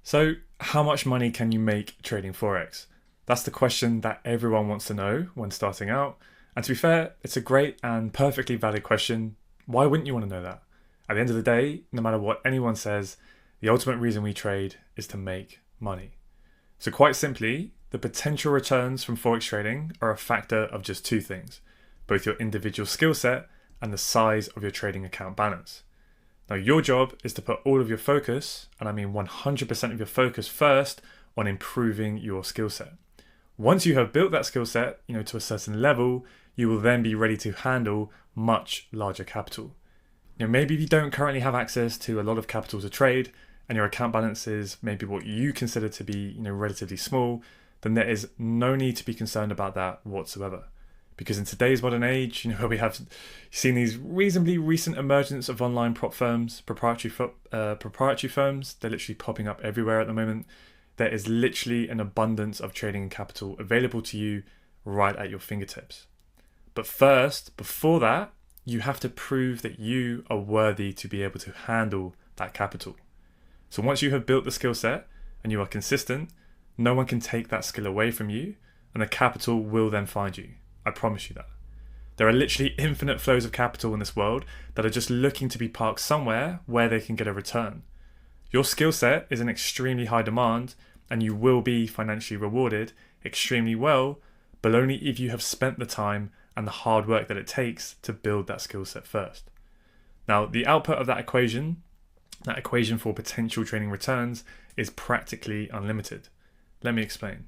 So, how much money can you make trading Forex? That's the question that everyone wants to know when starting out. And to be fair, it's a great and perfectly valid question. Why wouldn't you want to know that? At the end of the day, no matter what anyone says, the ultimate reason we trade is to make money. So, quite simply, the potential returns from Forex trading are a factor of just two things, both your individual skill set and the size of your trading account balance. Now, your job is to put all of your focus, and I mean 100% of your focus first, on improving your skill set. Once you have built that skill set, to a certain level, you will then be ready to handle much larger capital. Maybe if you don't currently have access to a lot of capital to trade, and your account balance is maybe what you consider to be, relatively small, then there is no need to be concerned about that whatsoever. Because in today's modern age, where we have seen these reasonably recent emergence of online prop firms, proprietary firms, they're literally popping up everywhere at the moment. There is literally an abundance of trading capital available to you right at your fingertips. But first, before that, you have to prove that you are worthy to be able to handle that capital. So once you have built the skill set and you are consistent, no one can take that skill away from you, and the capital will then find you. I promise you that. There are literally infinite flows of capital in this world that are just looking to be parked somewhere where they can get a return. Your skill set is in extremely high demand, and you will be financially rewarded extremely well, but only if you have spent the time and the hard work that it takes to build that skill set first. Now, the output of that equation for potential trading returns, is practically unlimited. Let me explain.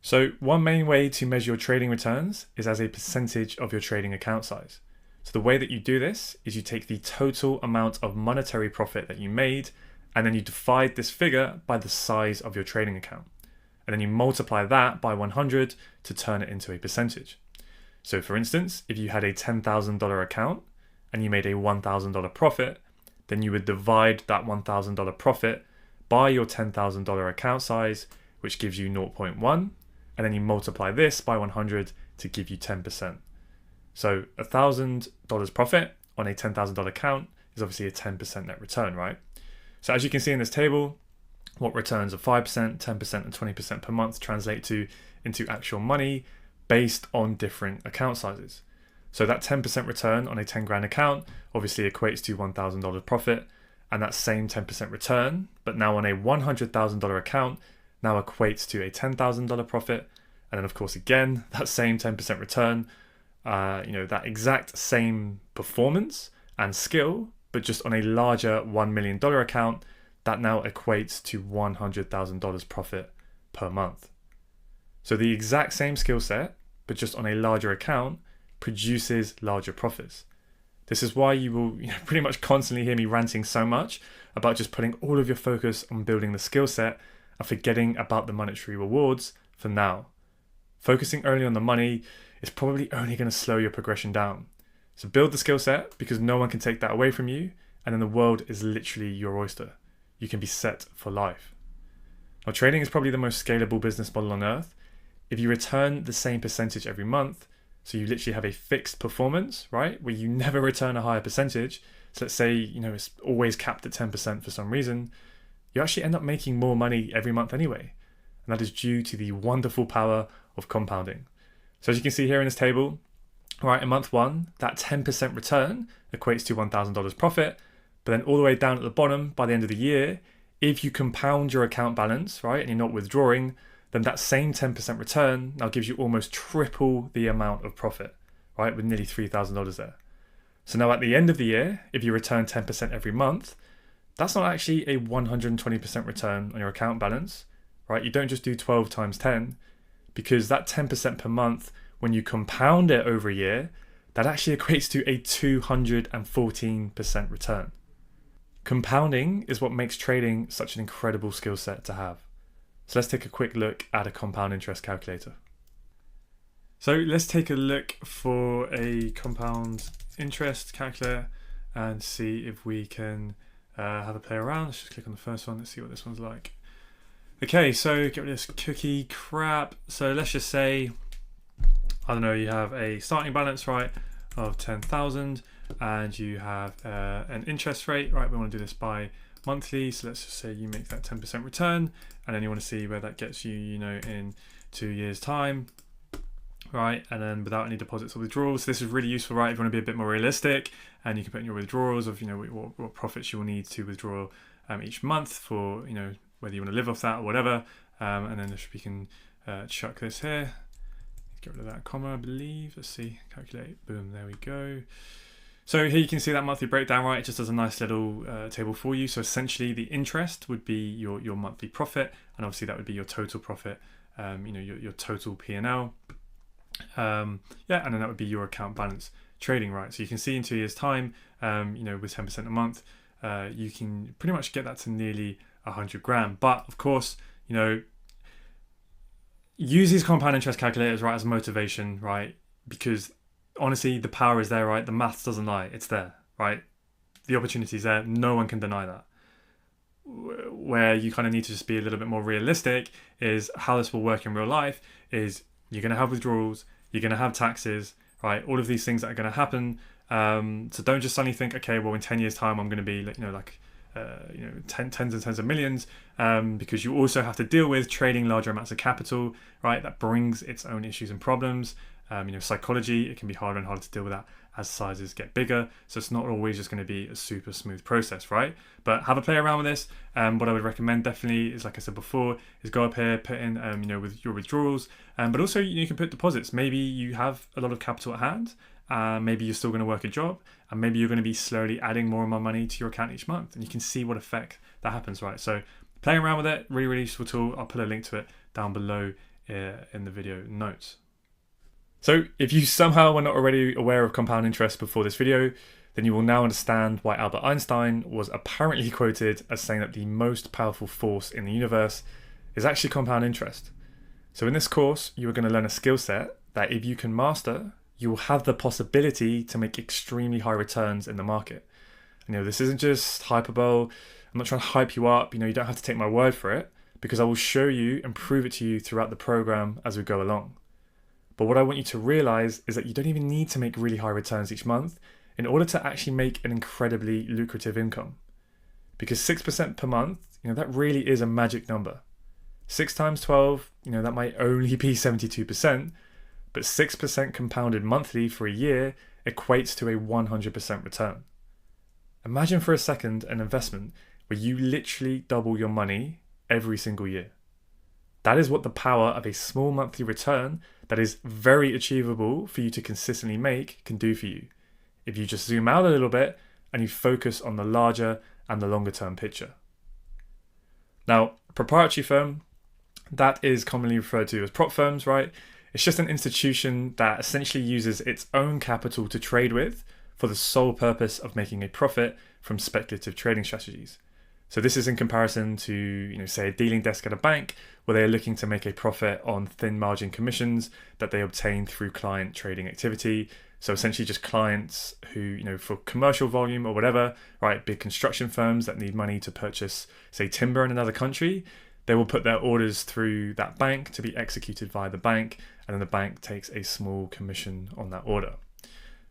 So one main way to measure your trading returns is as a percentage of your trading account size. So the way that you do this is you take the total amount of monetary profit that you made, and then you divide this figure by the size of your trading account. And then you multiply that by 100 to turn it into a percentage. So for instance, if you had a $10,000 account and you made a $1,000 profit, then you would divide that $1,000 profit by your $10,000 account size, which gives you 0.1. And then you multiply this by 100 to give you 10%. So $1,000 profit on a $10,000 account is obviously a 10% net return, right? So as you can see in this table, what returns of 5%, 10% and 20% per month translate to into actual money based on different account sizes. So that 10% return on a 10 grand account obviously equates to $1,000 profit, and that same 10% return, but now on a $100,000 account, now equates to a $10,000 profit. And then of course, again, that same 10% return, that exact same performance and skill, but just on a larger $1 million account, that now equates to $100,000 profit per month. So the exact same skill set, but just on a larger account, produces larger profits. This is why you will pretty much constantly hear me ranting so much about just putting all of your focus on building the skill set and forgetting about the monetary rewards for now. Focusing only on the money is probably only going to slow your progression down. So build the skill set, because no one can take that away from you, and then the world is literally your oyster. You can be set for life. Now, trading is probably the most scalable business model on earth. If you return the same percentage every month, so you literally have a fixed performance, right, where you never return a higher percentage. So let's say, it's always capped at 10% for some reason, you actually end up making more money every month anyway. And that is due to the wonderful power of compounding. So as you can see here in this table, right, in month one, that 10% return equates to $1,000 profit. But then all the way down at the bottom, by the end of the year, if you compound your account balance, right, and you're not withdrawing, then that same 10% return now gives you almost triple the amount of profit, right, with nearly $3,000 there. So now at the end of the year, if you return 10% every month, that's not actually a 120% return on your account balance, right? You don't just do 12 times 10, because that 10% per month, when you compound it over a year, that actually equates to a 214% return. Compounding is what makes trading such an incredible skill set to have. So let's take a quick look at a compound interest calculator. So let's take a look for a compound interest calculator and see if we can have a play around. Let's just click on the first one. Let's see what this one's like. Okay, so get rid of this cookie crap. So let's just say, I don't know, you have a starting balance, right, of 10,000, and you have an interest rate, right? We want to do this by monthly. So let's just say you make that 10% return, and then you want to see where that gets you, in 2 years time, right? And then without any deposits or withdrawals. So this is really useful, right? If you want to be a bit more realistic, and you can put in your withdrawals of, what profits you will need to withdraw each month for, whether you want to live off that or whatever. And then if we can chuck this here, get rid of that comma, I believe. Let's see, calculate, boom, there we go. So here you can see that monthly breakdown, right? It just does a nice little table for you. So essentially the interest would be your monthly profit, and obviously that would be your total profit, your total P&L. And then that would be your account balance trading, right? So you can see in 2 years time, with 10% a month, you can pretty much get that to nearly 100 grand. But of course, use these compound interest calculators, right, as motivation, right? Because honestly, the power is there, right? The maths doesn't lie. It's there, right? The opportunity is there. No one can deny that. Where you kind of need to just be a little bit more realistic is how this will work in real life is you're going to have withdrawals, you're going to have taxes, right? All of these things that are going to happen. So don't just suddenly think, okay, well, in 10 years time, I'm going to be tens and tens of millions, because you also have to deal with trading larger amounts of capital, right? That brings its own issues and problems. Psychology, it can be harder and harder to deal with that as sizes get bigger. So it's not always just going to be a super smooth process, right? But have a play around with this. What I would recommend definitely is, like I said before, is go up here, put in, with your withdrawals, but also you can put deposits. Maybe you have a lot of capital at hand. Maybe you're still going to work a job, and maybe you're going to be slowly adding more and more money to your account each month, and you can see what effect that happens, right? So playing around with it, really, really useful tool. I'll put a link to it down below in the video notes. So if you somehow were not already aware of compound interest before this video, then you will now understand why Albert Einstein was apparently quoted as saying that the most powerful force in the universe is actually compound interest. So in this course, you are going to learn a skill set that if you can master, you will have the possibility to make extremely high returns in the market. This isn't just hyperbole. I'm not trying to hype you up. You don't have to take my word for it, because I will show you and prove it to you throughout the program as we go along. But what I want you to realize is that you don't even need to make really high returns each month in order to actually make an incredibly lucrative income. Because 6% per month, that really is a magic number. 6 times 12, that might only be 72%, but 6% compounded monthly for a year equates to a 100% return. Imagine for a second an investment where you literally double your money every single year. That is what the power of a small monthly return that is very achievable for you to consistently make can do for you, if you just zoom out a little bit and you focus on the larger and the longer term picture. Now, a proprietary firm, that is commonly referred to as prop firms, right? It's just an institution that essentially uses its own capital to trade with for the sole purpose of making a profit from speculative trading strategies. So this is in comparison to, say, a dealing desk at a bank, where they are looking to make a profit on thin margin commissions that they obtain through client trading activity. So essentially just clients who, for commercial volume or whatever, right, big construction firms that need money to purchase, say, timber in another country, they will put their orders through that bank to be executed via the bank, and then the bank takes a small commission on that order.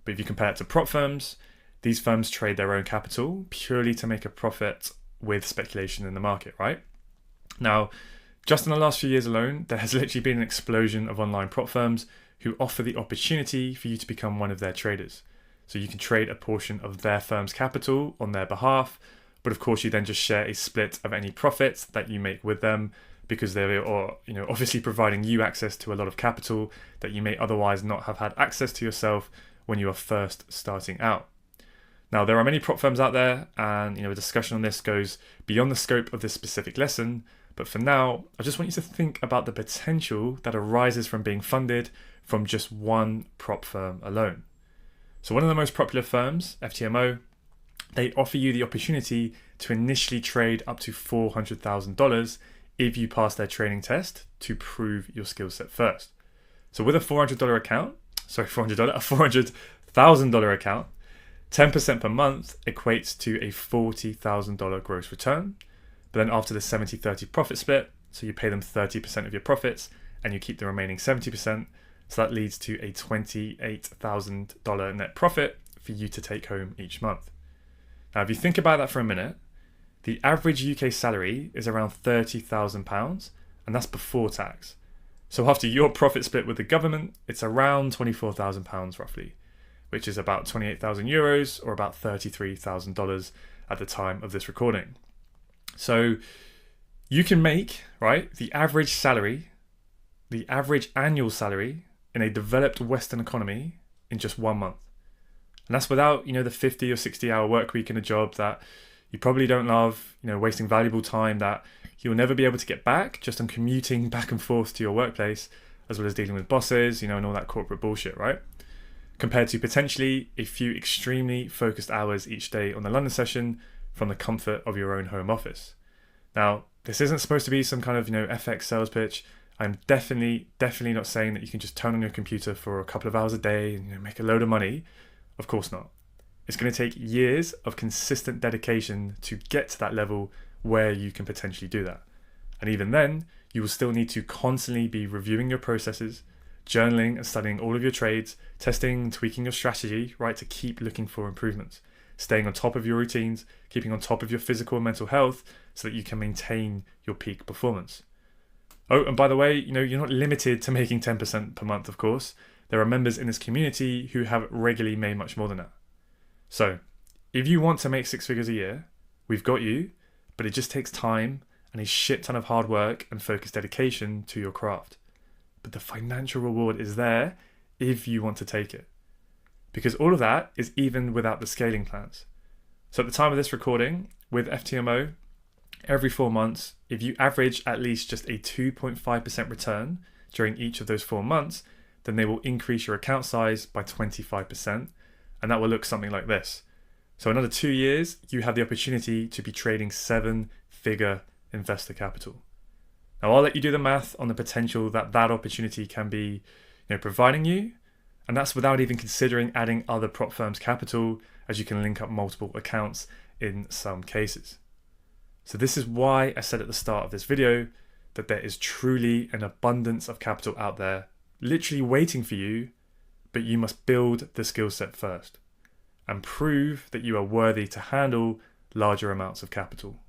But if you compare it to prop firms, these firms trade their own capital purely to make a profit with speculation in the market, right? Now, just in the last few years alone, there has literally been an explosion of online prop firms who offer the opportunity for you to become one of their traders. So you can trade a portion of their firm's capital on their behalf, but of course you then just share a split of any profits that you make with them, because they are, obviously providing you access to a lot of capital that you may otherwise not have had access to yourself when you are first starting out. Now, there are many prop firms out there, and a discussion on this goes beyond the scope of this specific lesson. But for now, I just want you to think about the potential that arises from being funded from just one prop firm alone. So one of the most popular firms, FTMO, they offer you the opportunity to initially trade up to $400,000 if you pass their trading test to prove your skill set first. So with a $400,000 account, 10% per month equates to a $40,000 gross return. But then after the 70-30 profit split, so you pay them 30% of your profits and you keep the remaining 70%. So that leads to a $28,000 net profit for you to take home each month. Now, if you think about that for a minute, The average UK salary is around £30,000, and that's before tax. So after your profit split with the government, it's around £24,000 roughly, which is about €28,000 or about $33,000 at the time of this recording. So you can make, right, the average annual salary in a developed Western economy in just 1 month. And that's without, the 50 or 60 hour work week in a job that you probably don't love, wasting valuable time that you'll never be able to get back just on commuting back and forth to your workplace, as well as dealing with bosses, and all that corporate bullshit, right? Compared to potentially a few extremely focused hours each day on the London session from the comfort of your own home office. Now, this isn't supposed to be some kind of, FX sales pitch. I'm definitely not saying that you can just turn on your computer for a couple of hours a day and make a load of money. Of course not. It's going to take years of consistent dedication to get to that level where you can potentially do that. And even then, you will still need to constantly be reviewing your processes, journaling and studying all of your trades, testing and tweaking your strategy, right, to keep looking for improvements, staying on top of your routines, keeping on top of your physical and mental health so that you can maintain your peak performance. Oh, and by the way, you're not limited to making 10% per month, of course. There are members in this community who have regularly made much more than that. So, if you want to make 6 figures a year, we've got you, but it just takes time and a shit ton of hard work and focused dedication to your craft. But the financial reward is there if you want to take it. Because all of that is even without the scaling plans. So at the time of this recording, with FTMO, every 4 months, if you average at least just a 2.5% return during each of those 4 months, then they will increase your account size by 25%, and that will look something like this. So another 2 years, you have the opportunity to be trading 7-figure investor capital. Now I'll let you do the math on the potential that opportunity can be, providing you, and that's without even considering adding other prop firms' capital, as you can link up multiple accounts in some cases. So this is why I said at the start of this video that there is truly an abundance of capital out there, literally waiting for you, but you must build the skill set first and prove that you are worthy to handle larger amounts of capital.